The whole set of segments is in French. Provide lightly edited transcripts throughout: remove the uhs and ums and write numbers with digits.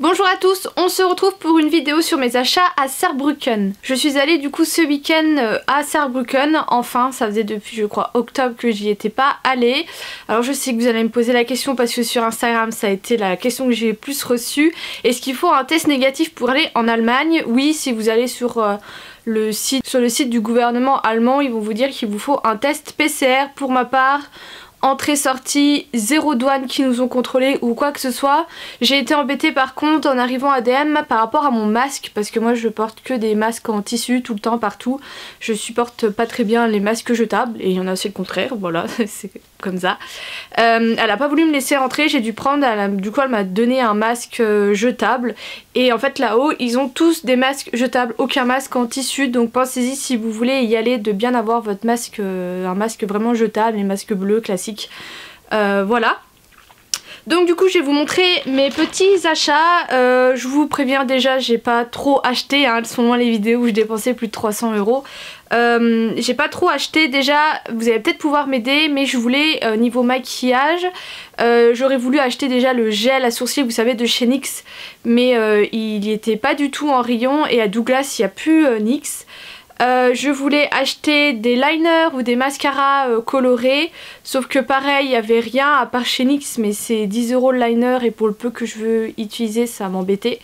Bonjour à tous, on se retrouve pour une vidéo sur mes achats à Saarbrücken. Je suis allée du coup ce week-end à Saarbrücken, enfin ça faisait depuis je crois octobre que j'y étais pas allée. Alors je sais que vous allez me poser la question parce que sur Instagram ça a été la question que j'ai le plus reçue. Est-ce qu'il faut un test négatif pour aller en Allemagne? Oui, si vous allez sur le site du gouvernement allemand, ils vont vous dire qu'il vous faut un test PCR. Pour ma part, entrée-sortie, zéro douane qui nous ont contrôlé ou quoi que ce soit. J'ai été embêtée par contre en arrivant à DM par rapport à mon masque, parce que moi je porte que des masques en tissu tout le temps partout. Je supporte pas très bien les masques jetables et il y en a aussi le contraire, voilà, c'est comme ça. Elle a pas voulu me laisser rentrer, j'ai dû prendre, du coup elle m'a donné un masque jetable et en fait là-haut ils ont tous des masques jetables, aucun masque en tissu, donc pensez-y si vous voulez y aller de bien avoir votre masque, un masque vraiment jetable, les masques bleus classiques. Voilà. Donc du coup je vais vous montrer mes petits achats. Je vous préviens déjà, j'ai pas trop acheté, hein, elles sont loin les vidéos où je dépensais plus de 300 €. J'ai pas trop acheté, déjà vous allez peut-être pouvoir m'aider, mais je voulais niveau maquillage, j'aurais voulu acheter déjà le gel à sourcils, vous savez, de chez NYX, mais il n'y était pas du tout en rayon et à Douglas il n'y a plus NYX. Je voulais acheter des liners ou des mascaras colorés, sauf que pareil il n'y avait rien à part chez NYX, mais c'est 10 € le liner et pour le peu que je veux utiliser ça m'embêtait.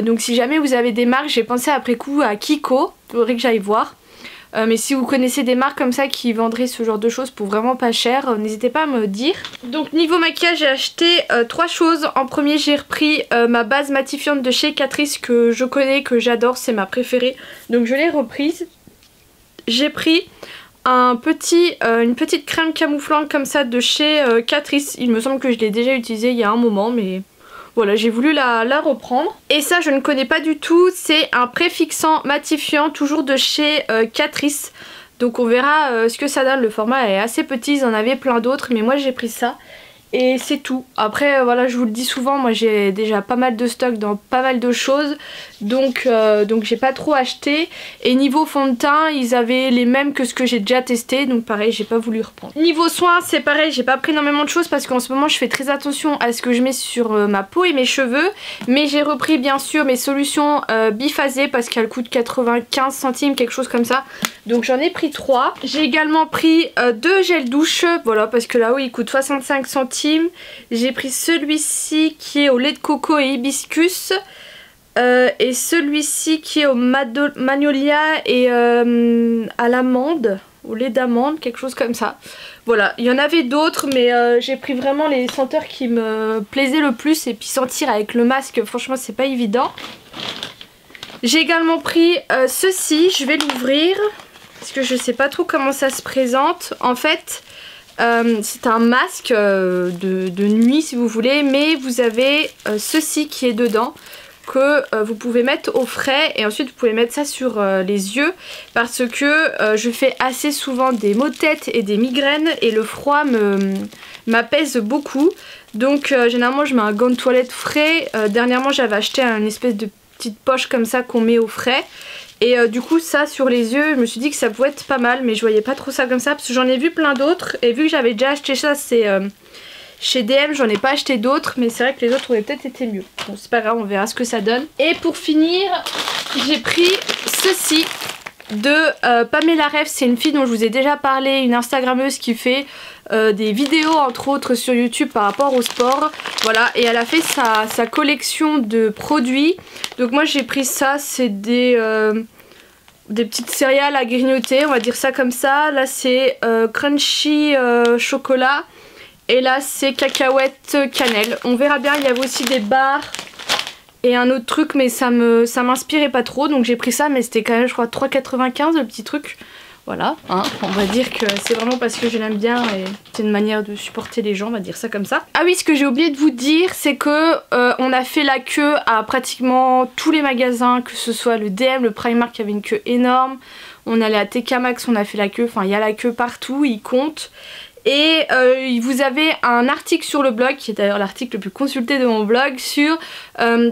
Donc si jamais vous avez des marques, j'ai pensé après coup à Kiko, il faudrait que j'aille voir. Mais si vous connaissez des marques comme ça qui vendraient ce genre de choses pour vraiment pas cher, n'hésitez pas à me dire. Donc niveau maquillage j'ai acheté 3 choses. En premier j'ai repris ma base matifiante de chez Catrice que je connais, que j'adore, c'est ma préférée. Donc je l'ai reprise. J'ai pris une petite crème camouflante comme ça de chez Catrice. Il me semble que je l'ai déjà utilisée il y a un moment, mais voilà, j'ai voulu la reprendre. Et ça je ne connais pas du tout, c'est un préfixant matifiant toujours de chez Catrice. Donc on verra ce que ça donne, le format est assez petit, ils en avaient plein d'autres mais moi j'ai pris ça. Et c'est tout. Après voilà, je vous le dis souvent, moi j'ai déjà pas mal de stock dans pas mal de choses, donc j'ai pas trop acheté. Et niveau fond de teint ils avaient les mêmes que ce que j'ai déjà testé, donc pareil j'ai pas voulu reprendre. Niveau soins c'est pareil, j'ai pas pris énormément de choses parce qu'en ce moment je fais très attention à ce que je mets sur ma peau et mes cheveux. Mais j'ai repris bien sûr mes solutions biphasées parce qu'elles coûtent 95 centimes, quelque chose comme ça. Donc j'en ai pris 3. J'ai également pris 2 gels douche, voilà, parce que là-haut il coûte 65 centimes. J'ai pris celui-ci qui est au lait de coco et hibiscus. Et celui-ci qui est au magnolia et à l'amande, au lait d'amande, quelque chose comme ça. Voilà, il y en avait d'autres mais j'ai pris vraiment les senteurs qui me plaisaient le plus. Et puis sentir avec le masque, franchement c'est pas évident. J'ai également pris ceci, je vais l'ouvrir parce que je sais pas trop comment ça se présente. En fait c'est un masque de nuit si vous voulez, mais vous avez ceci qui est dedans que vous pouvez mettre au frais et ensuite vous pouvez mettre ça sur les yeux parce que je fais assez souvent des maux de tête et des migraines et le froid m'apaise beaucoup. Donc généralement je mets un gant de toilette frais. Dernièrement j'avais acheté une espèce de petite poche comme ça qu'on met au frais. Et du coup ça sur les yeux je me suis dit que ça pouvait être pas mal, mais je voyais pas trop ça comme ça parce que j'en ai vu plein d'autres. Et vu que j'avais déjà acheté ça, c'est chez DM, j'en ai pas acheté d'autres, mais c'est vrai que les autres auraient peut-être été mieux. Bon c'est pas grave, on verra ce que ça donne. Et pour finir j'ai pris ceci de Pamela Ref. C'est une fille dont je vous ai déjà parlé, une instagrammeuse qui fait des vidéos entre autres sur YouTube par rapport au sport. Voilà, et elle a fait sa collection de produits. Donc moi j'ai pris ça, c'est des petites céréales à grignoter, on va dire ça comme ça. Là c'est crunchy chocolat et là c'est cacahuète cannelle. On verra bien, il y avait aussi des barres et un autre truc mais ça m'inspirait pas trop, donc j'ai pris ça, mais c'était quand même je crois 3,95 le petit truc. Voilà, hein, on va dire que c'est vraiment parce que je l'aime bien et c'est une manière de supporter les gens, on va dire ça comme ça. Ah oui, ce que j'ai oublié de vous dire, c'est que on a fait la queue à pratiquement tous les magasins, que ce soit le DM, le Primark qui avait une queue énorme, on allait à TK Maxx, on a fait la queue, enfin il y a la queue partout, il compte. Et vous avez un article sur le blog, qui est d'ailleurs l'article le plus consulté de mon blog, sur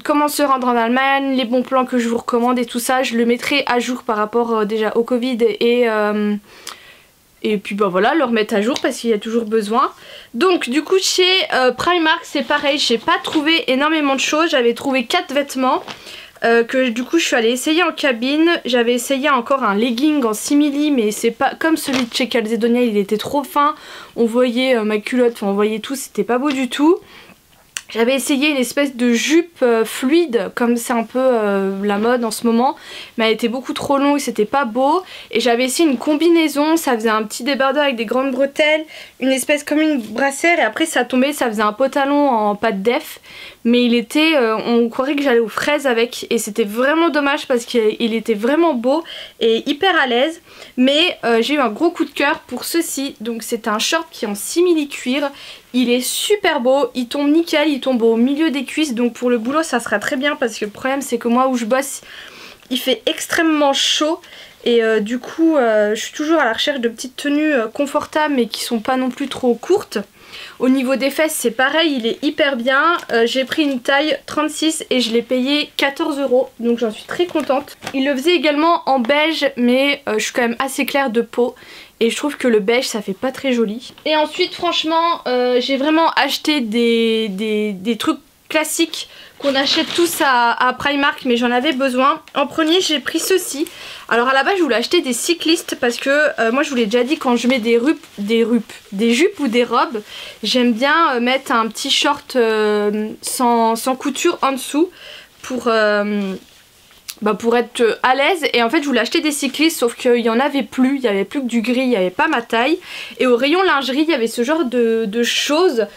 comment se rendre en Allemagne, les bons plans que je vous recommande et tout ça. Je le mettrai à jour par rapport déjà au Covid Et puis bah voilà, le remettre à jour parce qu'il y a toujours besoin. Donc du coup chez Primark c'est pareil, j'ai pas trouvé énormément de choses. J'avais trouvé 4 vêtements que du coup je suis allée essayer en cabine. J'avais essayé encore un legging en simili, mais c'est pas comme celui de chez Calzedonia, il était trop fin. On voyait ma culotte, enfin, on voyait tout, c'était pas beau du tout. J'avais essayé une espèce de jupe fluide, comme c'est un peu la mode en ce moment, mais elle était beaucoup trop longue, c'était pas beau. Et j'avais essayé une combinaison, ça faisait un petit débardeur avec des grandes bretelles, une espèce comme une brassière, et après ça tombait, ça faisait un pantalon en pâte def. Mais il était, on croirait que j'allais aux fraises avec, et c'était vraiment dommage parce qu'il était vraiment beau et hyper à l'aise. Mais j'ai eu un gros coup de cœur pour ceci, donc c'est un short qui est en simili cuir. Il est super beau, il tombe nickel, il tombe au milieu des cuisses, donc pour le boulot ça sera très bien parce que le problème c'est que moi où je bosse il fait extrêmement chaud. Et du coup je suis toujours à la recherche de petites tenues confortables mais qui sont pas non plus trop courtes. Au niveau des fesses c'est pareil, il est hyper bien. J'ai pris une taille 36 et je l'ai payé 14 €, donc j'en suis très contente. Il le faisait également en beige, mais je suis quand même assez claire de peau et je trouve que le beige ça fait pas très joli. Et ensuite franchement j'ai vraiment acheté des trucs classiques qu'on achète tous à Primark, mais j'en avais besoin. En premier j'ai pris ceci. Alors à la base je voulais acheter des cyclistes parce que moi je vous l'ai déjà dit, quand je mets des jupes ou des robes, j'aime bien mettre un petit short sans couture en dessous pour être à l'aise. Et en fait je voulais acheter des cyclistes, sauf qu'il n'y en avait plus, il n'y avait plus que du gris, il n'y avait pas ma taille. Et au rayon lingerie il y avait ce genre de choses.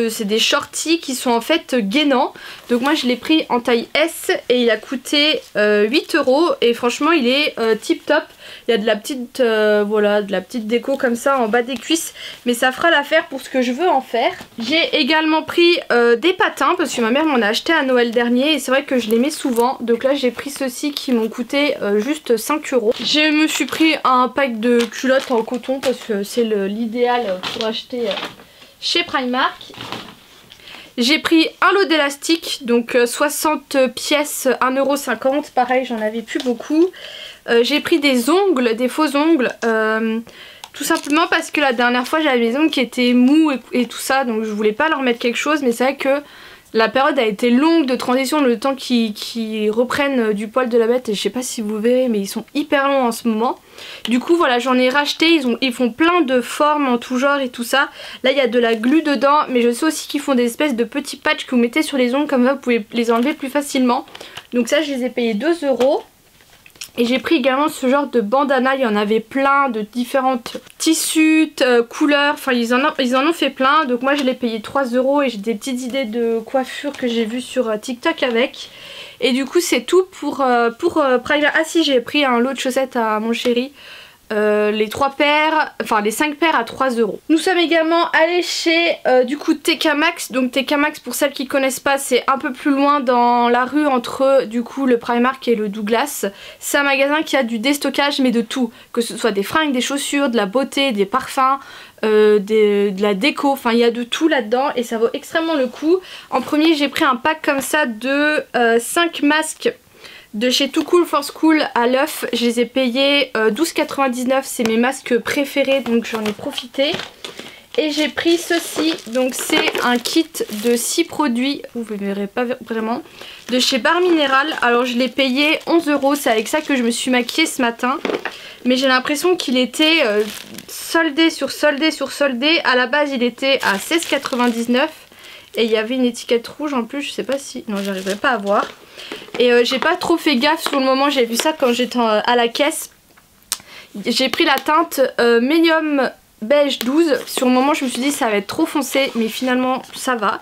C'est des shorties qui sont en fait gainants. Donc moi je l'ai pris en taille S et il a coûté 8 € et franchement il est tip top. Il y a de la petite voilà, de la petite déco comme ça en bas des cuisses, mais ça fera l'affaire pour ce que je veux en faire. J'ai également pris des patins parce que ma mère m'en a acheté à Noël dernier et c'est vrai que je les mets souvent. Donc là j'ai pris ceux-ci qui m'ont coûté juste 5 €. Je me suis pris un pack de culottes en coton parce que c'est l'idéal pour acheter chez Primark. J'ai pris un lot d'élastique, donc 60 pièces, 1,50 €, pareil j'en avais plus beaucoup. J'ai pris des ongles, des faux ongles, tout simplement parce que la dernière fois j'avais mes ongles qui étaient mous et tout ça, donc je voulais pas leur mettre quelque chose, mais c'est vrai que la période a été longue de transition, le temps qu'ils reprennent du poil de la bête, et je sais pas si vous verrez mais ils sont hyper longs en ce moment. Du coup voilà, j'en ai racheté, ils font plein de formes en tout genre et tout ça. Là il y a de la glu dedans, mais je sais aussi qu'ils font des espèces de petits patchs que vous mettez sur les ongles, comme ça vous pouvez les enlever plus facilement. Donc ça je les ai payés 2 €. Et j'ai pris également ce genre de bandana, il y en avait plein de différentes tissus, couleurs, enfin ils en ont fait plein. Donc moi je l'ai payé 3 € et j'ai des petites idées de coiffure que j'ai vues sur TikTok avec. Et du coup c'est tout pour Primark. Ah si, j'ai pris un lot de chaussettes à mon chéri. Les 5 paires à 3 €. Nous sommes également allés chez du coup TK Maxx. Donc TK Maxx, pour celles qui connaissent pas, c'est un peu plus loin dans la rue entre du coup le Primark et le Douglas. C'est un magasin qui a du déstockage mais de tout, que ce soit des fringues, des chaussures, de la beauté, des parfums, de la déco, enfin il y a de tout là-dedans et ça vaut extrêmement le coup. En premier j'ai pris un pack comme ça de 5 masques de chez Too Cool for School à l'œuf. Je les ai payés 12,99 €, c'est mes masques préférés donc j'en ai profité. Et j'ai pris ceci, donc c'est un kit de 6 produits, vous ne verrez pas vraiment, de chez Bar Minéral. Alors je l'ai payé 11 €, c'est avec ça que je me suis maquillée ce matin. Mais j'ai l'impression qu'il était soldé sur soldé sur soldé. À la base il était à 16,99 € et il y avait une étiquette rouge en plus, je sais pas si... non, j'arriverai pas à voir. Et j'ai pas trop fait gaffe sur le moment, j'ai vu ça quand j'étais à la caisse. J'ai pris la teinte Medium Beige 12. Sur le moment je me suis dit ça va être trop foncé, mais finalement ça va.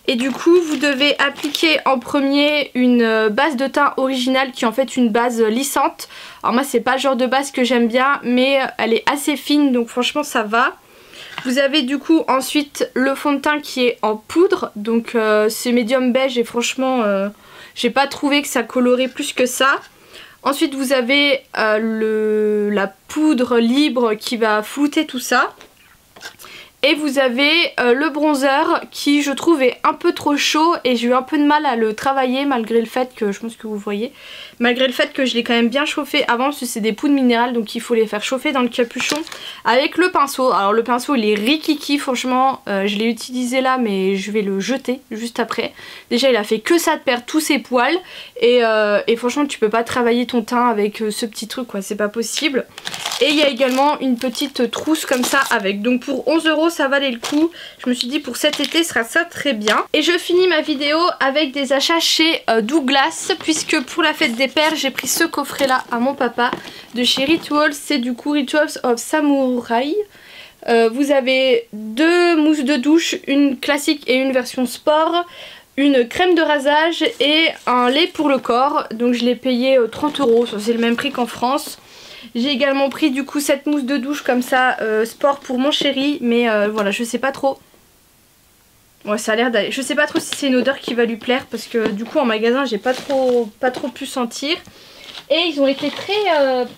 Et du coup vous devez appliquer en premier une base de teint originale qui est en fait une base lissante. Alors moi c'est pas le genre de base que j'aime bien, mais elle est assez fine donc franchement ça va. Vous avez du coup ensuite le fond de teint qui est en poudre, donc c'est médium beige et franchement j'ai pas trouvé que ça colorait plus que ça. Ensuite vous avez la poudre libre qui va flouter tout ça. Et vous avez le bronzer qui je trouve est un peu trop chaud et j'ai eu un peu de mal à le travailler malgré le fait que, je pense que vous voyez, malgré le fait que je l'ai quand même bien chauffé avant parce que c'est des poudres minérales donc il faut les faire chauffer dans le capuchon avec le pinceau. Alors le pinceau il est rikiki franchement, je l'ai utilisé là mais je vais le jeter juste après. Déjà il a fait que ça de perdre tous ses poils et franchement tu peux pas travailler ton teint avec ce petit truc quoi, c'est pas possible. Et il y a également une petite trousse comme ça avec, donc pour 11 € ça valait le coup. Je me suis dit pour cet été sera ça très bien. Et je finis ma vidéo avec des achats chez Douglas, puisque pour la fête des pères j'ai pris ce coffret là à mon papa de chez Rituals. C'est du coup Rituals of Samurai. Vous avez 2 mousses de douche, une classique et une version sport, une crème de rasage et un lait pour le corps. Donc je l'ai payé 30 €, c'est le même prix qu'en France. J'ai également pris du coup cette mousse de douche comme ça sport pour mon chéri, mais voilà je sais pas trop. Ouais ça a l'air d'aller. Je sais pas trop si c'est une odeur qui va lui plaire parce que du coup en magasin j'ai pas trop pu sentir. Et ils ont été très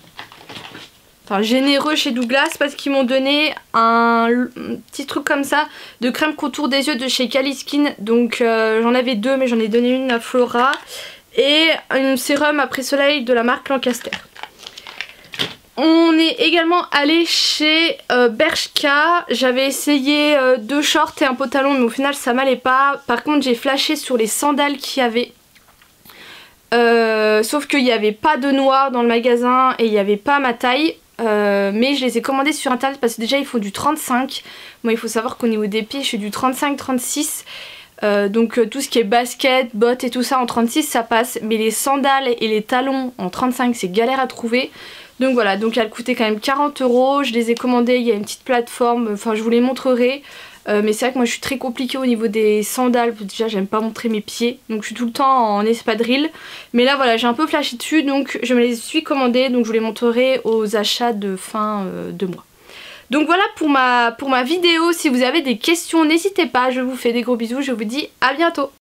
généreux chez Douglas parce qu'ils m'ont donné un petit truc comme ça de crème contour des yeux de chez Cali Skin. Donc j'en avais 2 mais j'en ai donné une à Flora. Et un sérum après soleil de la marque Lancaster. On est également allé chez Bershka. J'avais essayé 2 shorts et un pantalon mais au final ça m'allait pas. Par contre j'ai flashé sur les sandales qu'il y avait. Sauf qu'il n'y avait pas de noir dans le magasin et il n'y avait pas ma taille. Mais je les ai commandés sur internet parce que déjà il faut du 35. Moi il faut savoir qu'au niveau des pieds je suis du 35-36. Donc tout ce qui est basket, bottes et tout ça en 36 ça passe. Mais les sandales et les talons en 35 c'est galère à trouver. Donc voilà, donc elles coûtaient quand même 40 €. Je les ai commandées, il y a une petite plateforme, enfin je vous les montrerai. Mais c'est vrai que moi je suis très compliquée au niveau des sandales. Déjà j'aime pas montrer mes pieds, donc je suis tout le temps en espadrille. Mais là voilà, j'ai un peu flashé dessus, donc je me les suis commandées. Donc je vous les montrerai aux achats de fin de mois. Donc voilà pour ma vidéo. Si vous avez des questions n'hésitez pas, je vous fais des gros bisous, je vous dis à bientôt.